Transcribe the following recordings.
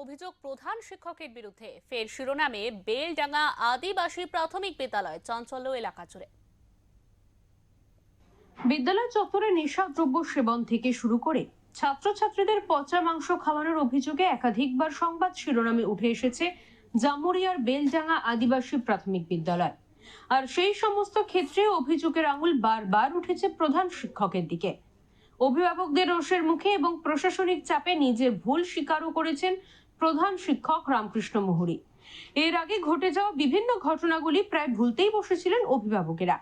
অভিযোগ প্রধান শিক্ষকের বিরুদ্ধে। ফের শিরোনামে বেলডাঙ্গা আদিবাসী প্রাথমিক বিদ্যালয়, চাঞ্চল্য এলাকা জুড়ে। বিদ্যালয় চত্বরে নেশাদ্রব্য সেবন থেকে শুরু করে ছাত্রছাত্রীদের পচা মাংস খাওয়ানোর অভিযোগে একাধিকবার সংবাদ শিরোনামে উঠে এসেছে জামুরিয়ার বেলডাঙ্গা আদিবাসী প্রাথমিক বিদ্যালয়। আর সেই সমস্ত ক্ষেত্রে অভিযোগের আঙুল বারবার উঠেছে প্রধান শিক্ষকের দিকে। অভিভাবকদের রোষের মুখে এবং প্রশাসনিক চাপে নিজের ভুল স্বীকারও করেছেন প্রধান শিক্ষক রামকৃষ্ণ মুহুরী। এর আগে ঘটে যাওয়া বিভিন্ন ঘটনাগুলি প্রায় ভুলতেই বসেছিলেন অভিভাবকেরা,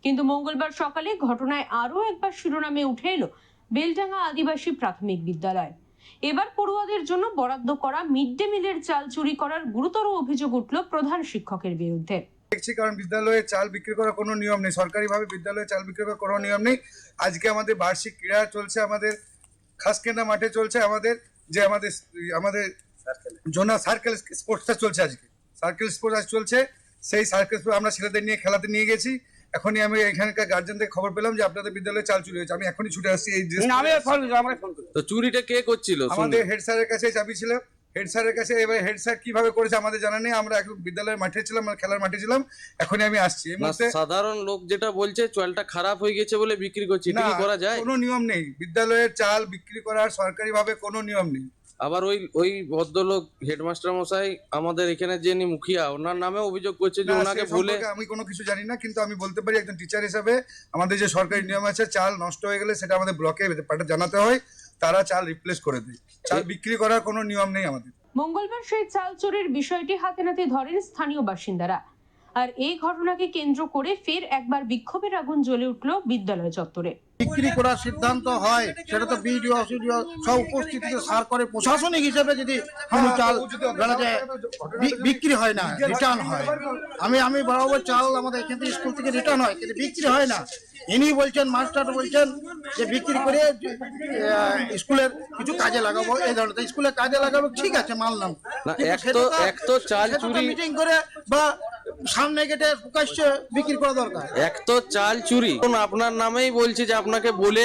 কিন্তু মঙ্গলবার সকালে ঘটনায় আরও একবার শিরোনামে উঠে এলো বেলডাঙ্গা আদিবাসী প্রাথমিক বিদ্যালয়। এবার পড়ুয়াদের জন্য বরাদ্দ করা মিড ডে মিলের চাল চুরি করার গুরুতর অভিযোগ উঠল প্রধান শিক্ষকের বিরুদ্ধে। কারণ বিদ্যালয়ে চাল বিক্রি করার কোনো নিয়ম নেই, সরকারিভাবে বিদ্যালয়ে চাল বিক্রি করার কোনো নিয়ম নেই। আজকে আমাদের বার্ষিক ক্রীড়া চলছে, আমাদের খাসকেন্দা মাঠে চলছে, আমাদের জোনাল সার্কেল স্পোর্টসটা চলছে। আজকে সার্কেল স্পোর্টস আজ চলছে, সেই সার্কেল স্পোর্টস আমরা ছেলেদের নিয়ে খেলাতে নিয়ে গেছি। এখনই আমি এখানকার গার্জেন থেকে খবর পেলাম যে আপনাদের বিদ্যালয়ে চাল চুরি হয়েছে। আমি এখনই ছুটে আসছি। এই তো চুরিটা কে করছিল? আমাদের হেড স্যারের কাছে চাবি ছিল, হেড স্যারের কাছে। এবার হেড স্যার কিভাবে করেছে আমাদের জানা নেই। আমরা এখন বিদ্যালয়ের মাঠে ছিলাম, খেলার মাঠে ছিলাম, এখনই আমি আসছি। এই মুহূর্তে সাধারণ লোক যেটা বলছে চালটা খারাপ হয়ে গেছে বলে বিক্রি করছে, এটা কি করা যায়? কোনো নিয়ম নেই, বিদ্যালয়ের চাল বিক্রি করার সরকারিভাবে কোনো নিয়ম নেই। আবার ওই ভদ্রলোক হেডমাস্টার মশাই আমাদের এখানে যিনি মুখিয়া, ওনার নামে অভিযোগ করছে যে ওনাকে বলে। আমি কোনো কিছু জানি না, কিন্তু আমি বলতে পারি একজন টিচার হিসাবে আমাদের যে সরকারি নিয়ম আছে, চাল নষ্ট হয়ে গেলে সেটা আমাদের ব্লকে জানাতে হয়, তারা চাল রিপ্লেস করে দেয়। চাল বিক্রি করার কোনো নিয়ম নেই আমাদের। মঙ্গলবার সেই চাল চুরির বিষয়টি হাতে নাতে ধরেন স্থানীয় বাসিন্দারা। আর এই ঘটনাকে কেন্দ্র করে ফের একবার বিক্ষোভের আগুন জ্বলে উঠল বিদ্যালয় চত্বরে। বিক্রি করার সিদ্ধান্ত হয় সেটা তো বিডিও সব উপস্থিতিতে সার করে। প্রশাসনিক হিসেবে যদি কোনো চাল বিক্রি হয় না, রিটার্ন হয়। আমি বরাবর চাল আমাদের এখান থেকে স্কুল থেকে রিটার্ন হয়, কিন্তু বিক্রি হয় না। ইনি বলছেন, মাস্টার বলছেন যে বিক্রি করে স্কুলের কিছু কাজে লাগাবো। এই ধরনের স্কুলে কাজে লাগাবো, ঠিক আছে, মানলাম। এক তো চাল চুরি মিটিং করে বা সামনে গেটে প্রকাশ্যে বিক্রি করা দরকার। এক তো চাল চুরি, আপনার নামেই বলছে যে আপনাকে বলে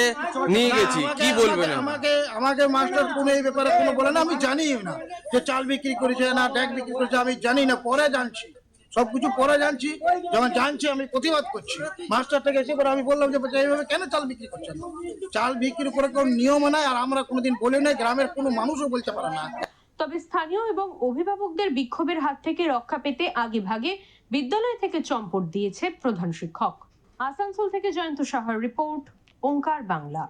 নিয়ে গেছি, কি বলবেন? আমাকে মাস্টার কোনো এই ব্যাপারে কোনো বলে না। আমি জানি না যে চাল বিক্রি করেছে না ড্যাগ বিক্রি করেছে, আমি জানি না, পরে জানছি, সবকিছু পরে জানছি। যখন জানছি আমি প্রতিবাদ করছি। মাস্টারটাকে এসে পরে আমি বললাম যে এইভাবে কেন চাল বিক্রি করছেন? চাল বিক্রি করে কোনো নিয়ম নাই, আর আমরা কোনোদিন বলি না, গ্রামের কোনো মানুষও বলতে পারে না। তবে স্থানীয় এবং অভিভাবকদের বিক্ষোভের হাত থেকে রক্ষা পেতে আগে ভাগে বিদ্যালয় থেকে চম্পট দিয়েছে প্রধান শিক্ষক। আসানসোল থেকে জয়ন্ত সাহার রিপোর্ট, ওঙ্কার বাংলা।